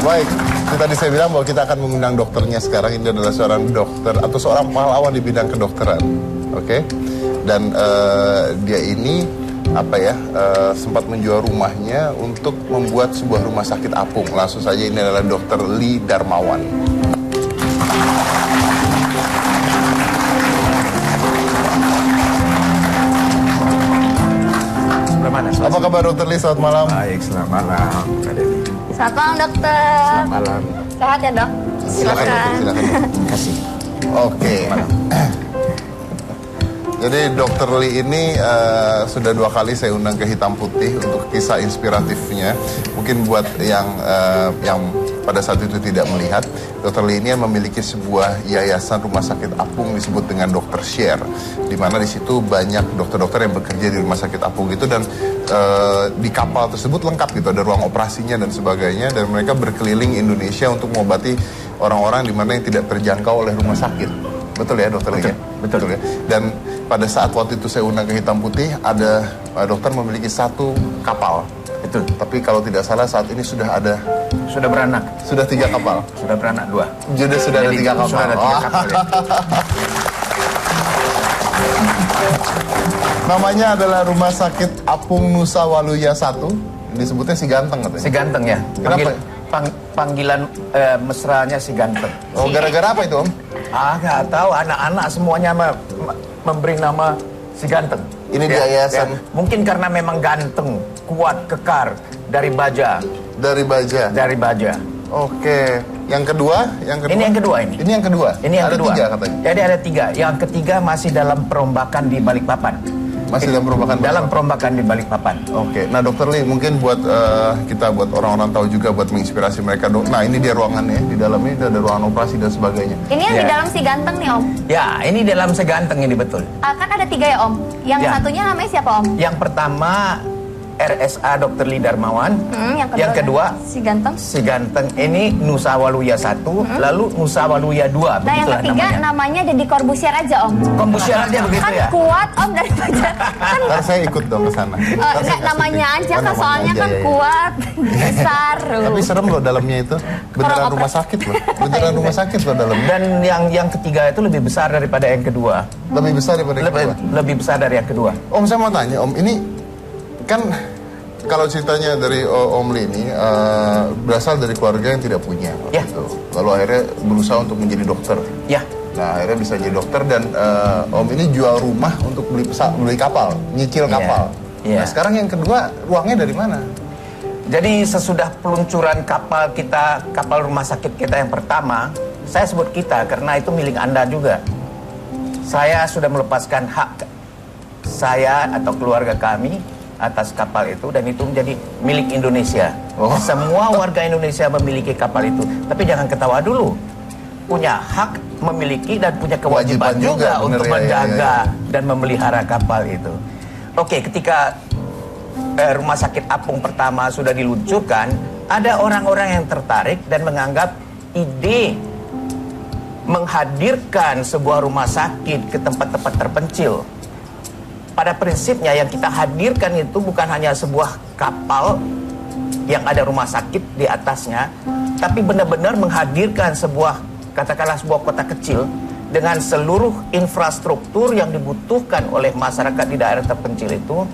Baik, itu tadi saya bilang bahwa kita akan mengundang dokternya sekarang. Ini adalah seorang dokter atau seorang pahlawan di bidang kedokteran, oke? Dan dia ini sempat menjual rumahnya untuk membuat sebuah rumah sakit apung. Langsung saja, ini adalah Dr. Lee Darmawan. Apa kabar Dr. Lee? Selamat malam. Baik, selamat malam, Kak Denny. Selamat malam dokter. Selamat malam. Sehat ya dok? Silakan. Silakan. Terima kasih. Oke. Jadi Dr. Lee ini sudah 2 kali saya undang ke Hitam Putih untuk kisah inspiratifnya. Mungkin buat yang pada saat itu tidak melihat, Dr. Lee ini memiliki sebuah yayasan rumah sakit apung disebut dengan Dr. Share, di mana di situ banyak dokter-dokter yang bekerja di rumah sakit apung itu, dan di kapal tersebut lengkap gitu, ada ruang operasinya dan sebagainya, dan mereka berkeliling Indonesia untuk mengobati orang-orang di mana yang tidak terjangkau oleh rumah sakit. Betul ya dokter Lee? Betul. Ya? Dan pada saat waktu itu saya undang ke Hitam Putih, ada dokter memiliki 1 kapal. Betul. Tapi kalau tidak salah saat ini sudah beranak. Sudah 3 kapal. Sudah beranak 2. Sudah ada 3 kapal. Sudah ada 3 kapal. Ya. Namanya adalah Rumah Sakit Apung Nusa Waluya 1. Disebutnya si Ganteng katanya. Si Ganteng ya. Kenapa? Panggilan mesranya si Ganteng. Oh, gara-gara apa itu, Om? Nggak tahu, anak-anak semuanya memberi nama si Ganteng. Ini di yayasan. Mungkin karena memang ganteng, kuat, kekar, dari baja. Dari baja. Dari baja. Oke. Yang kedua? Ini yang kedua ini. Ini yang kedua? Ini yang ada kedua. 3 katanya. Jadi ada 3. Yang ketiga masih dalam perombakan di Balikpapan. Masih dalam perombakan? Dalam perombakan di Balikpapan. Oke. Nah Dokter Lee, mungkin buat buat orang-orang tahu juga, buat menginspirasi mereka. Nah ini dia ruangannya, di dalamnya ada ruangan operasi dan sebagainya. Ini yang di dalam si Ganteng nih Om? Ya, ini dalam si Ganteng ini betul. Kan ada 3 ya Om? Yang satunya namanya siapa Om? Yang pertama RSA Dr. Lee Darmawan. Yang kedua si Ganteng. Si Ganteng ini Nusa Waluya 1, lalu Nusa Waluya 2. Nah yang ketiga namanya Deddy Corbusier aja Om. Corbusier aja begitu kan ya? Kuat Om dari baja. Kan Ntar saya ikut dong ke sana. namanya aja kan, soalnya kan kuat, besar. Tapi serem loh dalamnya itu. Beneran rumah sakit loh. Beneran rumah sakit loh dalamnya. Dan yang ketiga itu lebih besar daripada yang kedua. Lebih besar daripada yang kedua? Lebih besar dari yang kedua. Om, saya mau tanya Om, ini kan kalau ceritanya dari Om Lee ini berasal dari keluarga yang tidak punya. Ya. Gitu. Lalu akhirnya berusaha untuk menjadi dokter. Ya. Nah akhirnya bisa jadi dokter, dan Om ini jual rumah untuk beli kapal, nyicil kapal. Ya. Nah sekarang yang kedua, ruangnya dari mana? Jadi sesudah peluncuran kapal rumah sakit kita yang pertama, saya sebut kita karena itu milik Anda juga. Saya sudah melepaskan hak saya atau keluarga kami atas kapal itu, dan itu menjadi milik Indonesia. Semua warga Indonesia memiliki kapal itu. Tapi jangan ketawa dulu. Punya hak memiliki dan punya kewajiban juga untuk menjaga dan memelihara kapal itu. Oke, ketika rumah sakit apung pertama sudah diluncurkan, ada orang-orang yang tertarik dan menganggap ide menghadirkan sebuah rumah sakit ke tempat-tempat terpencil. Pada prinsipnya yang kita hadirkan itu bukan hanya sebuah kapal yang ada rumah sakit di atasnya, tapi benar-benar menghadirkan katakanlah sebuah kota kecil dengan seluruh infrastruktur yang dibutuhkan oleh masyarakat di daerah terpencil itu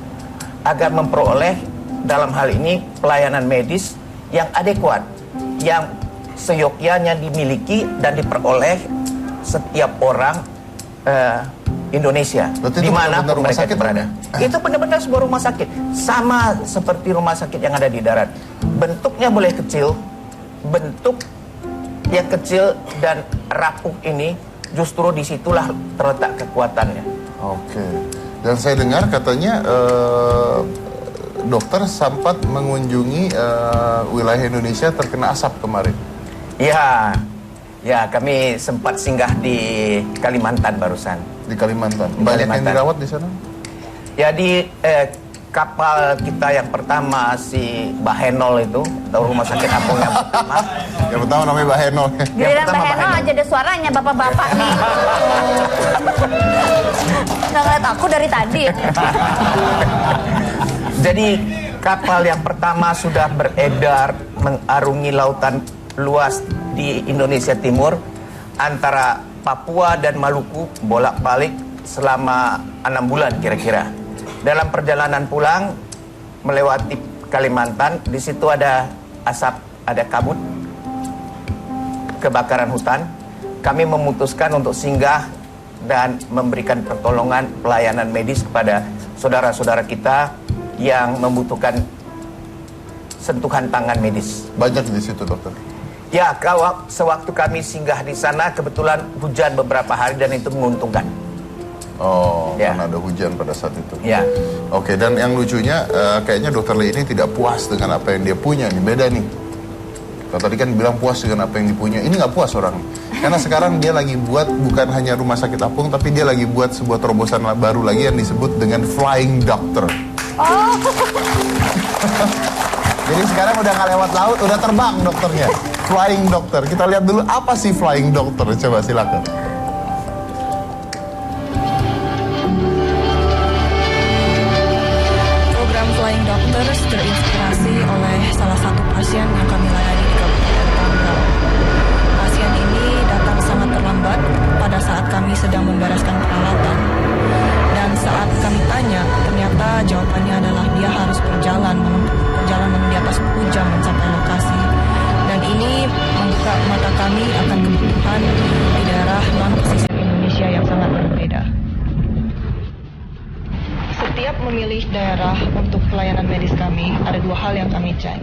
agar memperoleh dalam hal ini pelayanan medis yang adekuat, yang seyogyanya dimiliki dan diperoleh setiap orang Indonesia, di mana mereka berada. Itu benar-benar sebuah rumah sakit, sama seperti rumah sakit yang ada di darat. Bentuknya boleh kecil, bentuk yang kecil dan rapuh ini justru disitulah terletak kekuatannya. Oke. Dan saya dengar katanya dokter sempat mengunjungi wilayah Indonesia terkena asap kemarin. Ya, ya kami sempat singgah di Kalimantan barusan. Di Kalimantan. Banyak yang Kalimantan. dirawat di sana? Ya di kapal kita yang pertama si Bahenol itu, atau rumah sakit apung yang pertama. Yang pertama namanya Bahenol. Giliran pertama Mbak Heno Mbak Heno. aja ada suaranya bapak-bapak nih. Nggak ngeliat aku dari tadi. Jadi kapal yang pertama sudah beredar mengarungi lautan luas di Indonesia Timur antara Papua dan Maluku bolak-balik selama 6 bulan kira-kira. Dalam perjalanan pulang melewati Kalimantan, di situ ada asap, ada kabut, kebakaran hutan. Kami memutuskan untuk singgah dan memberikan pertolongan pelayanan medis kepada saudara-saudara kita yang membutuhkan sentuhan tangan medis. Banyak di situ, dokter. Ya, sewaktu kami singgah di sana kebetulan hujan beberapa hari dan itu menguntungkan. Oh, Ya. karena ada hujan pada saat itu. Ya, Oke, dan yang lucunya kayaknya dokter Lee ini tidak puas dengan apa yang dia punya. Nih beda nih. Kalau tadi kan bilang puas dengan apa yang dipunya. Ini nggak puas orang. Karena sekarang dia lagi buat bukan hanya rumah sakit apung, tapi dia lagi buat sebuah terobosan baru lagi yang disebut dengan Flying Doctor. Oh, Jadi sekarang udah nggak lewat laut, udah terbang dokternya. Flying Doctor. Kita lihat dulu apa sih Flying Doctor. Coba silakan. Program Flying Doctors terinspirasi oleh salah satu pasien yang kami layani di Kabupaten Tangerang. Pasien ini datang sangat terlambat pada saat kami sedang membereskan peralatan. Dan saat kami tanya, ternyata jawabannya adalah dia harus perjalanan di atas 10 jam mencapai lokasi. Dan ini membuka mata kami akan kebutuhan di daerah non-pesisir Indonesia yang sangat berbeda. Setiap memilih daerah untuk pelayanan medis kami, ada 2 hal yang kami cek.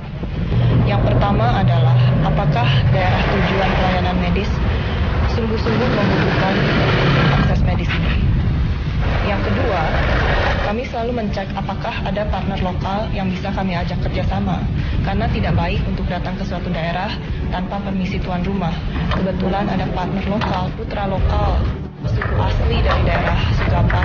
Yang pertama adalah apakah daerah tujuan pelayanan medis sungguh-sungguh membutuhkan akses medis ini. Yang kedua, kami selalu mencek apakah ada partner lokal yang bisa kami ajak kerjasama. Karena tidak baik untuk datang ke suatu daerah tanpa permisi tuan rumah. Kebetulan ada partner lokal, putra lokal, suku asli dari daerah Sugapa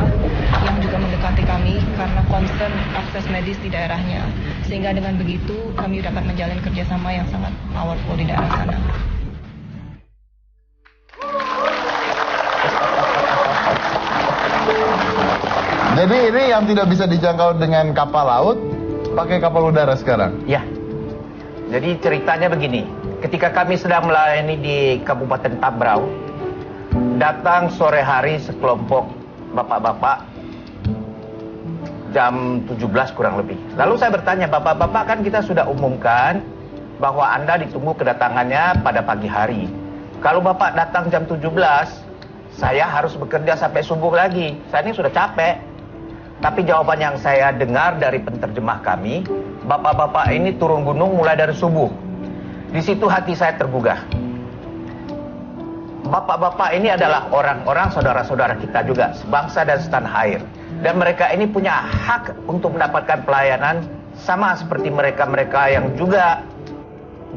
yang juga mendekati kami karena concern akses medis di daerahnya. Sehingga dengan begitu kami dapat menjalin kerjasama yang sangat powerful di daerah sana. Jadi ini yang tidak bisa dijangkau dengan kapal laut, pakai kapal udara sekarang. ya. Jadi ceritanya begini, ketika kami sedang melayani di Kabupaten Tambrau, datang sore hari sekelompok bapak-bapak jam 17 kurang lebih. Lalu saya bertanya, bapak-bapak kan kita sudah umumkan bahwa Anda ditunggu kedatangannya pada pagi hari. Kalau bapak datang jam 17, saya harus bekerja sampai subuh lagi. Saya ini sudah capek. Tapi jawaban yang saya dengar dari penterjemah kami, bapak-bapak ini turun gunung mulai dari subuh. Di situ hati saya tergugah. Bapak-bapak ini adalah orang-orang saudara-saudara kita juga, sebangsa dan setanah air. Dan mereka ini punya hak untuk mendapatkan pelayanan sama seperti mereka-mereka yang juga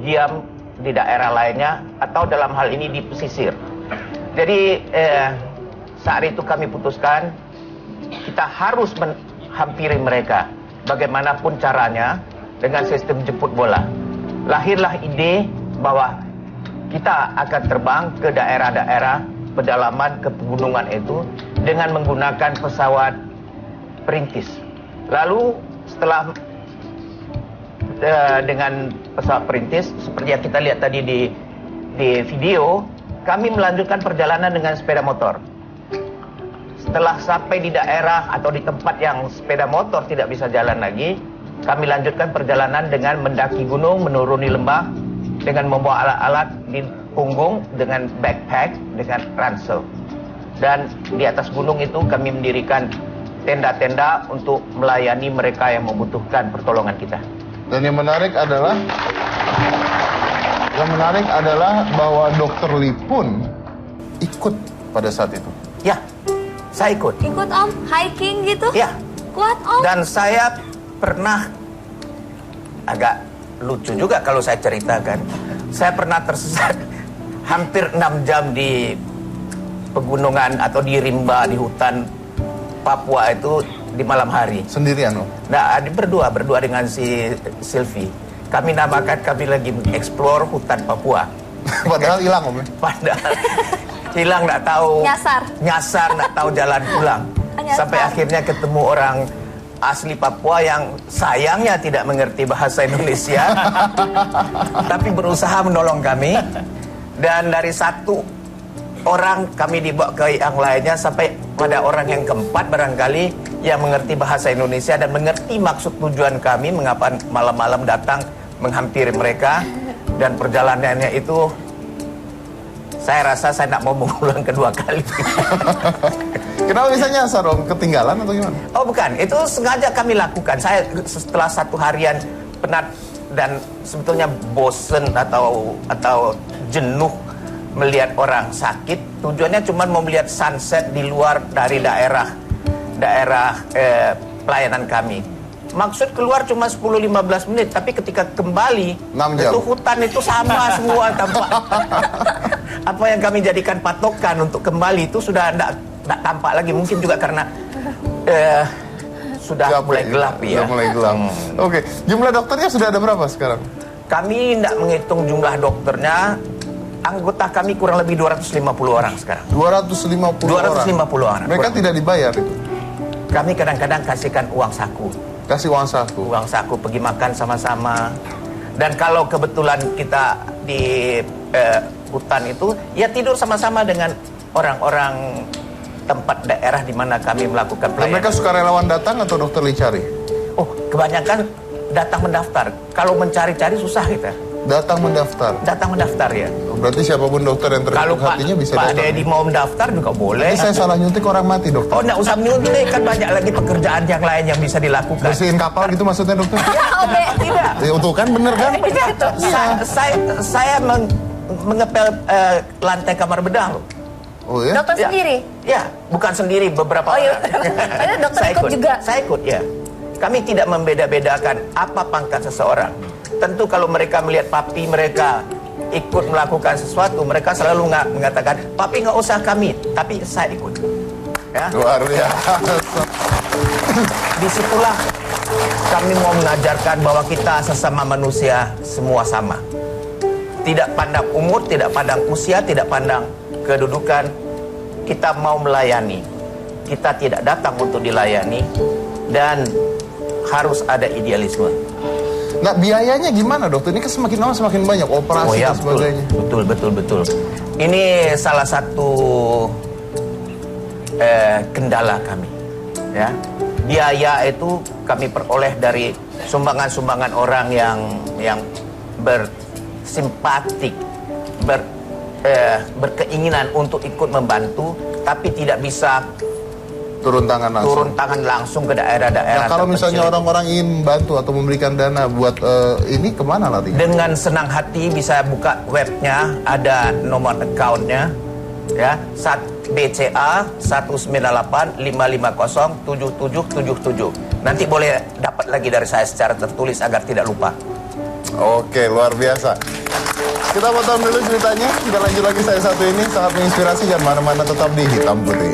diam di daerah lainnya atau dalam hal ini di pesisir. Jadi saat itu kami putuskan kita harus menghampiri mereka bagaimanapun caranya dengan sistem jemput bola. Lahirlah ide bahwa kita akan terbang ke daerah-daerah pedalaman ke pegunungan itu dengan menggunakan pesawat perintis. Lalu setelah dengan pesawat perintis seperti yang kita lihat tadi di video, kami melanjutkan perjalanan dengan sepeda motor. Setelah sampai di daerah atau di tempat yang sepeda motor tidak bisa jalan lagi, kami lanjutkan perjalanan dengan mendaki gunung, menuruni lembah, dengan membawa alat-alat di punggung, dengan backpack, dengan ransel. Dan di atas gunung itu kami mendirikan tenda-tenda untuk melayani mereka yang membutuhkan pertolongan kita. Dan yang menarik adalah bahwa Dokter Lee pun ikut pada saat itu. Ya, saya ikut. ikut Om, hiking gitu? Ya, Kuat Om? dan saya pernah agak lucu juga kalau saya ceritakan. Saya pernah tersesat hampir 6 jam di pegunungan atau di rimba di hutan Papua itu di malam hari. Sendirian Om? Nah, berdua dengan si Sylvie. Kami namakan kami lagi mengeksplor hutan Papua. Padahal hilang Om ya? Padahal hilang, nggak tahu nyasar, nggak tahu jalan pulang. Sampai akhirnya ketemu orang asli Papua yang sayangnya tidak mengerti bahasa Indonesia, tapi berusaha menolong kami. Dan dari satu orang kami dibawa ke yang lainnya sampai pada orang yang keempat barangkali yang mengerti bahasa Indonesia dan mengerti maksud tujuan kami mengapa malam-malam datang menghampiri mereka. Dan perjalanannya itu saya rasa saya tidak mau mengulang kedua kali. Kenapa bisa nyasar Om? Ketinggalan atau gimana? Oh bukan, itu sengaja kami lakukan. Saya setelah 1 harian penat dan sebetulnya bosen atau jenuh melihat orang sakit. Tujuannya cuma mau melihat sunset di luar dari daerah pelayanan kami. Maksud keluar cuma 10-15 menit, tapi ketika kembali 6 jam. itu hutan itu sama semua tampak. Apa yang kami jadikan patokan untuk kembali itu sudah tidak tampak lagi. Mungkin juga karena sudah mulai gelap ya. Sudah mulai gelap. Oke, jumlah dokternya sudah ada berapa sekarang? Kami tidak menghitung jumlah dokternya. Anggota kami kurang lebih 250 orang sekarang. 250 orang. Mereka tidak dibayar itu? Kami kadang-kadang kasihkan uang saku. Kasih uang saku? Uang saku, pergi makan sama-sama. Dan kalau kebetulan kita di hutan itu, ya tidur sama-sama dengan orang-orang tempat daerah di mana kami melakukan Dan pelayanan. mereka sukarelawan datang atau dokter dicari? Oh, kebanyakan datang mendaftar. Kalau mencari-cari susah kita. Datang mendaftar? Datang mendaftar ya. Berarti siapapun dokter yang Kalau tergetuk hatinya bisa Pak datang? Dedi mau mendaftar juga boleh. Nanti saya salah nyuntik orang mati dokter? Oh, enggak usah menyuntik, kan banyak lagi pekerjaan yang lain yang bisa dilakukan. Bersihin kapal gitu maksudnya dokter? Ya, tidak. Ya untuk kan bener kan? Saya mengepel lantai kamar bedah loh. Oh ya? Dokter sendiri? Ya, bukan sendiri, beberapa Oh iya, orang. ada dokter ikut juga? Saya ikut, ya. Kami tidak membeda-bedakan apa pangkat seseorang. Tentu kalau mereka melihat papi mereka ikut melakukan sesuatu, mereka selalu mengatakan, papi nggak usah kami, tapi saya ikut. Ya. Luar biasa. Disitulah kami mau mengajarkan bahwa kita sesama manusia semua sama. Tidak pandang umur, tidak pandang usia, tidak pandang kedudukan. Kita mau melayani. Kita tidak datang untuk dilayani. Dan harus ada idealisme. Nah biayanya gimana dokter? Ini kan semakin lama semakin banyak operasi dan sebagainya. Betul. Ini salah satu kendala kami. Ya, biaya itu kami peroleh dari sumbangan-sumbangan orang yang bersimpatik, berkeinginan untuk ikut membantu, tapi tidak bisa turun tangan langsung ke daerah-daerah. Nah kalau misalnya terpencil. orang-orang ingin bantu atau memberikan dana buat ini, kemana nanti? Dengan senang hati bisa buka webnya, ada nomor accountnya, ya, BCA 198-550-7777. Nanti boleh dapat lagi dari saya secara tertulis agar tidak lupa. Oke, luar biasa. Kita potong dulu ceritanya, kita lanjut lagi saya satu ini, sangat menginspirasi, jangan mana-mana, tetap di Hitam Putih.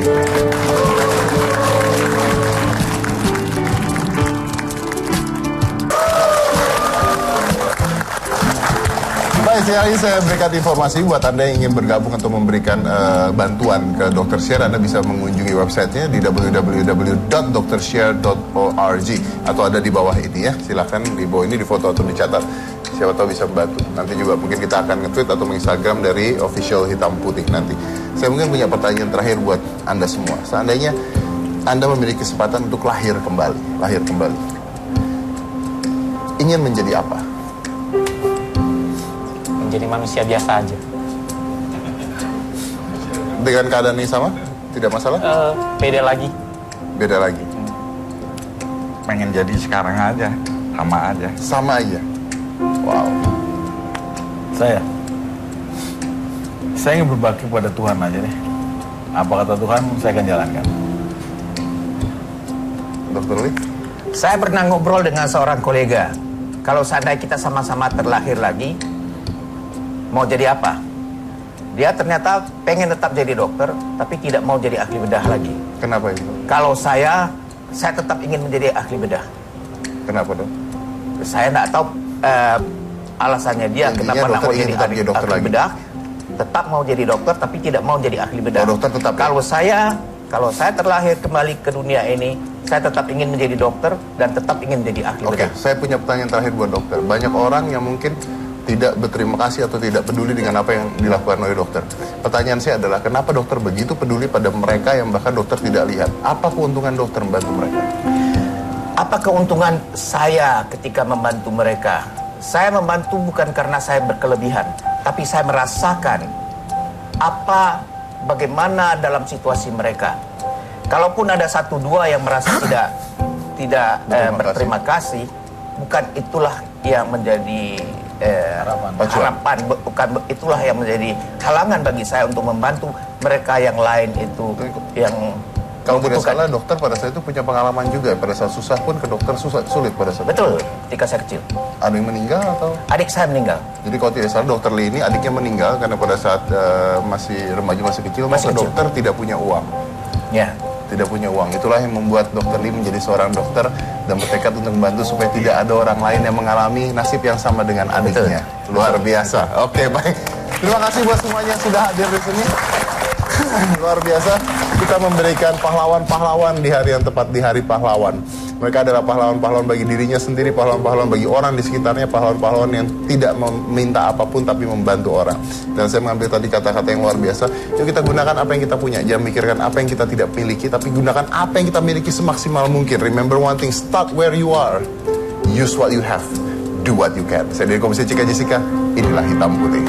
Baik, sekali saya berikan informasi buat Anda yang ingin bergabung atau memberikan bantuan ke Dr. Share. Anda bisa mengunjungi websitenya di www.drshare.org atau ada di bawah ini ya. Silakan di bawah ini difoto atau dicatat. Siapa tahu bisa membantu. Nanti juga mungkin kita akan nge-tweet atau menginstagram dari official Hitam Putih nanti. Saya mungkin punya pertanyaan terakhir buat Anda semua. Seandainya Anda memiliki kesempatan untuk lahir kembali, ingin menjadi apa? Menjadi manusia biasa aja. Dengan keadaan ini sama? Tidak masalah? Beda lagi. Beda lagi? Pengen jadi sekarang aja, sama aja. Sama aja? Wow. Saya ingin berbakti pada Tuhan aja deh. Apa kata Tuhan, saya akan jalankan. Dokter Lee? Saya pernah ngobrol dengan seorang kolega. Kalau seandainya kita sama-sama terlahir lagi, mau jadi apa. Dia ternyata pengen tetap jadi dokter, tapi tidak mau jadi ahli bedah lagi. Kenapa itu? Kalau saya tetap ingin menjadi ahli bedah. Kenapa dok? Saya nggak tahu alasannya dia Intinya kenapa nggak dokter mau ingin jadi tetap ahli, jadi dokter ahli lagi. bedah. Tetap mau jadi dokter, tapi tidak mau jadi ahli bedah. Oh, dokter tetap, ya? Kalau saya terlahir kembali ke dunia ini, saya tetap ingin menjadi dokter dan tetap ingin menjadi ahli Oke, bedah. saya punya pertanyaan terakhir buat dokter. Banyak orang yang mungkin tidak berterima kasih atau tidak peduli dengan apa yang dilakukan oleh dokter. Pertanyaan saya adalah, kenapa dokter begitu peduli pada mereka yang bahkan dokter tidak lihat? Apa keuntungan dokter membantu mereka? Apa keuntungan saya ketika membantu mereka? Saya membantu bukan karena saya berkelebihan, tapi saya merasakan bagaimana dalam situasi mereka. Kalaupun ada satu dua yang merasa tidak berterima kasih, bukan itulah yang menjadi harapan, bukan itulah yang menjadi halangan bagi saya untuk membantu mereka yang lain itu yang Kalau tidak membutuhkan. salah, dokter pada saat itu punya pengalaman juga. Pada saat susah pun ke dokter sulit pada saat Betul, itu. ketika saya kecil. Ada yang meninggal atau? Adik saya meninggal. Jadi kalau tidak salah, dokter Lee ini adiknya meninggal karena pada saat masih remaja, masih kecil, maka Masih kecil. dokter tidak punya uang. Ya. Tidak punya uang. Itulah yang membuat dokter Lee menjadi seorang dokter dan bertekad untuk membantu supaya tidak ada orang lain yang mengalami nasib yang sama dengan adiknya. Luar biasa. Oke, baik. Terima kasih buat semuanya yang sudah hadir di sini. Luar biasa. Kita memberikan pahlawan-pahlawan di hari yang tepat, di hari pahlawan. Mereka adalah pahlawan-pahlawan bagi dirinya sendiri, pahlawan-pahlawan bagi orang di sekitarnya, pahlawan-pahlawan yang tidak meminta apapun tapi membantu orang. Dan saya mengambil tadi kata-kata yang luar biasa. Yuk kita gunakan apa yang kita punya. Jangan mikirkan apa yang kita tidak miliki, tapi gunakan apa yang kita miliki semaksimal mungkin. Remember one thing, start where you are. Use what you have. Do what you can. Saya dari Komisi Cika Jessica, inilah Hitam Putih.